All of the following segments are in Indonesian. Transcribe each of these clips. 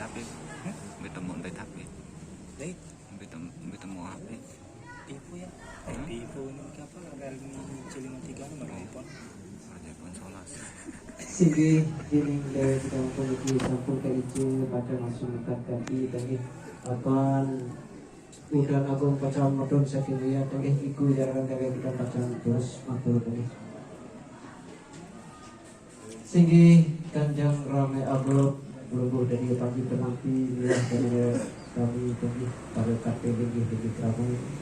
tapi bertemu dari tapi Deh, bertemu HP tipu ya. Tipu ini apa? Realme C53 nomor iPhone. iPhone 11. Sige, dining dari kita memiliki sampul kaicu pada masyarakat kaki tadi akan udan agung pacaran modon sekilia tadi iku jarang dari kita pacaran terus matur tadi. Sige, kanjang rame abot berubah dari pagi penanti lihat dari kami tadi pada KPD di Kraton.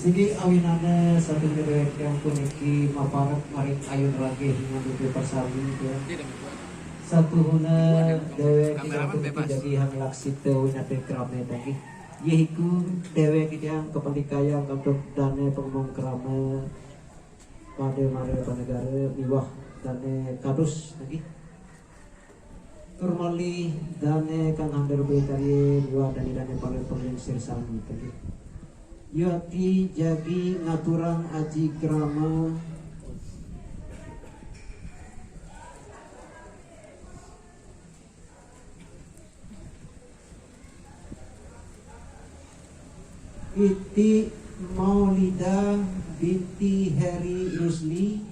Sige awinane satu derek yang puniki maparat maring ayun lagi dengan di persami ya. Satu huna dewek yang puniki jadi hang laksite winate krame tadi. Yehiku dewek yang kepandikayang untuk dane pengumum krame pada mare panegara miwah dane kadus tadi. Turmali dane kang hander betari miwah dane paling penginsir sami tadi. Yati jagi ngaturan aji krama Iti Maulida binti Heri Rusli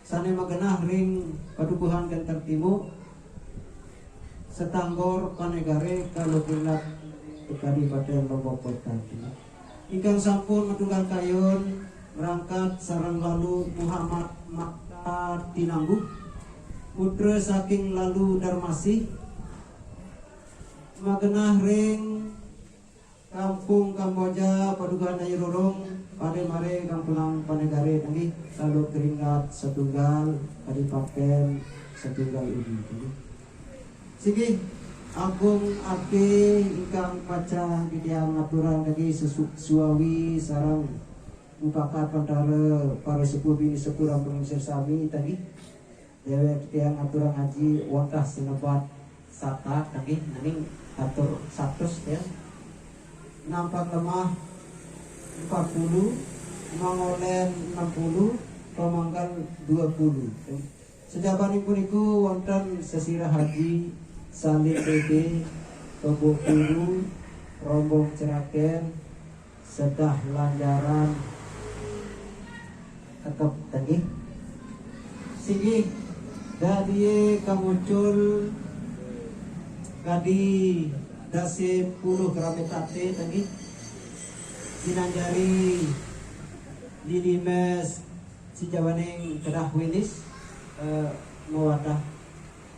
sane magenah ring padukuhan Gantar Timur setanggor panegare kalugilat tekadi pada Lombok Kota. Ingkang sampun medunggal kayun berangkat sareng lalu Muhammad Makta Tinanggu putra saking lalu Darmasih magenah ring Kampung Kamboja Padukuhan Dayi Rorong pada mare Kampunang Panegare tadi lalu keringat setunggal kadipaten setunggal uji sige Agung Ate ingkang paca bidiang aturan tadi suawi sarang mupakat pantara para sepuh bini sepuh rampung sami tadi dewek tiang aturan ngaji wakah senebat sata tadi naning atur 100 ya nampak lemah 40 mangolen 60 pemanggal 20 sejabanipun iku wonten sesirah haji Salib Bede, Tobo Kuru, Rombong Ceraken, Sedah Lanjaran, Ketep tadi. Sigi, dari kamucul, kadi dasi 10 grametate tadi. Sinanjari, Lilimes, si Jawaning Kedah Wilis, mewadah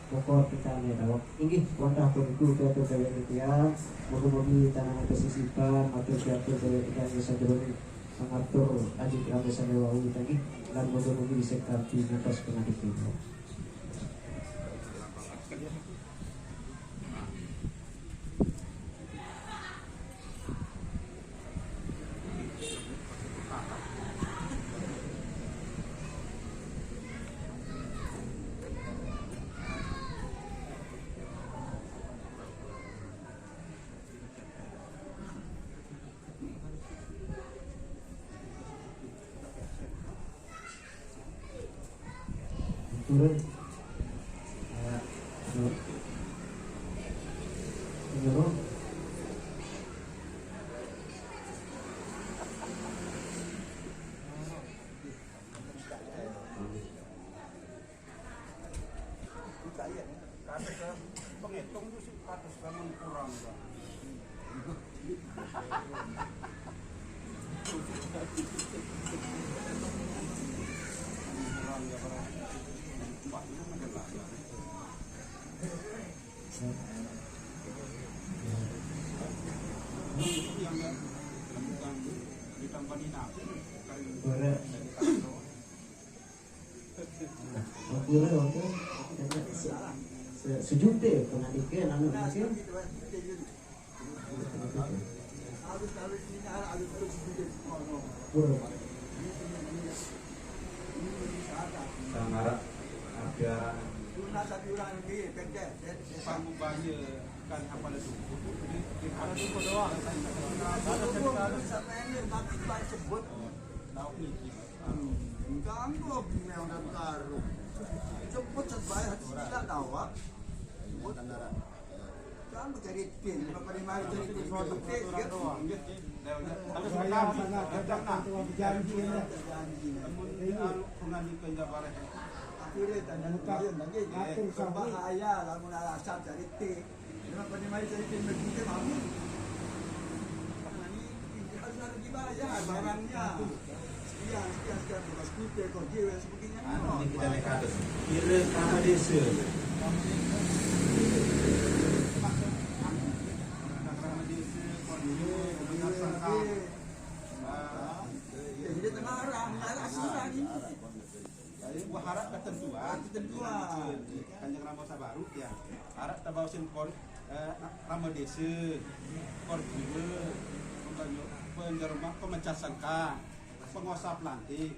pokok kita dawak inggih wonten puniku ketua dewek tiyang mugi-mugi tanah kesisipan matur piatur dewek tiyang sadurunge mengatur aji krama sanewawi tadi lan mugi-mugi disekati ngantos pengadipun. Turun turun penghitung itu sih 100 gram kurang Pak. sujud deh pernah ikan anu ikan Sangarak ada Pangubahnya kan apa itu? Ada itu doang. Ada itu sampai ini mati banyak sebut. Tahu ni. Ganggu memang dan taruh. Cepet sebaik hati tidak tahu. Sebut antara kamu cari pin, bapak di mari cari pin foto pin, doang. Harus Saya sangat jangan berjanji ya. Kemudian pengandikan Jabar. Aku dia tanda kalian lagi. Berbahaya lamun alasan cari pin. Bapak di mari cari pin begitu mamu. Harus ada dibayar barangnya. Sekian bekas kupe kok dia sebagainya. Ini kita lihat Kira nama desa. Jadi tengah orang, asal ini. Jadi gua harap ketentuan Kanjeng Rama Sabaru ya. Harap tabawasin Rama Desa, Korjiwe, penjerma pemecah sangka, penguasa pelantik,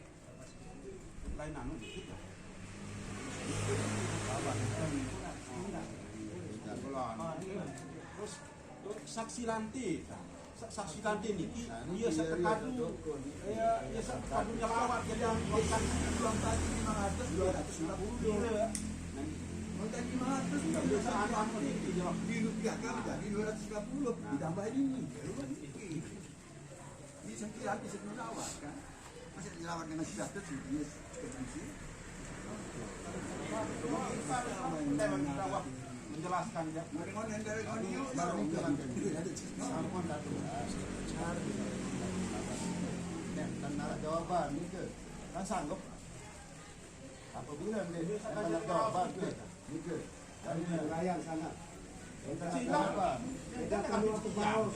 lain anu gitu. Terus saksi lantik. Saksi lantik ini dia sekadu dia sekadu nyelawat jadi saksi Uang tadi 500, 250. Uang tadi 500, biasa anu dirupiahkan jadi 250, ditambah ini. Ini sekian bisa dilawat kan? Masih dilawat dengan siapa sih? Dia ketensi. menjelaskan ya. Ngonen dari ngonen Baru jalan dan narap jawaban itu kan sanggup apabila dia banyak jawaban itu dari nelayan sana silakan kita keluar ke bawah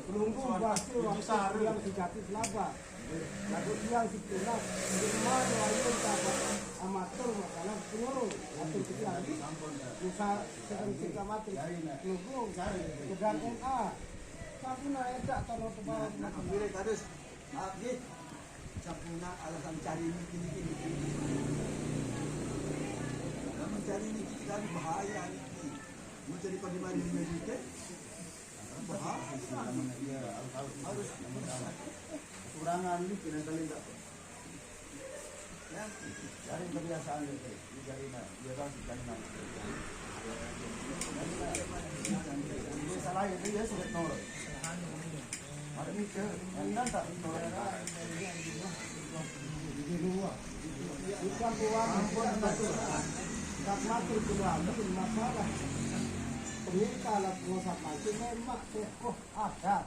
pelunggu pasti waktu yang sejati selaba lalu yang sekilas semua doain dapat amatur makanan seluruh atau lagi usaha sertifikat mati pelunggu pegang NA tapi naik tak kalau ke bawah Kira harus maaf nih. Sampuna alasan cari ini. Mencari ini kita bahaya ini. Mencari pemimpinan ini kita bahaya. Harus kekurangan ini kena kali tak ya. cari kebiasaan itu cari dia kasih cari dia salah itu dia sudah nol ada ni ke yang tak nol di luar bukan buang tak mati keluar itu masalah kalau pengusaha mati memang kok ada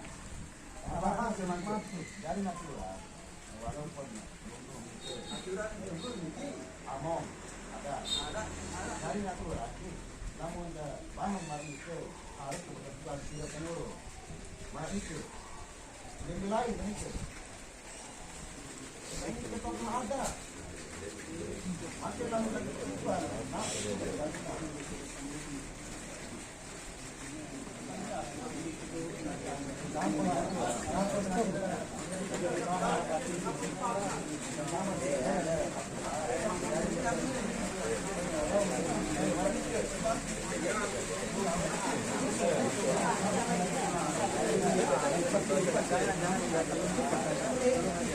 bahas memang masuk dari natural walaupun Aturan itu mungkin among ada dari natural namun ada bahan mari itu harus kebetulan tidak penuh mari itu yang lain itu ini tetap ada masih dalam kehidupan jangan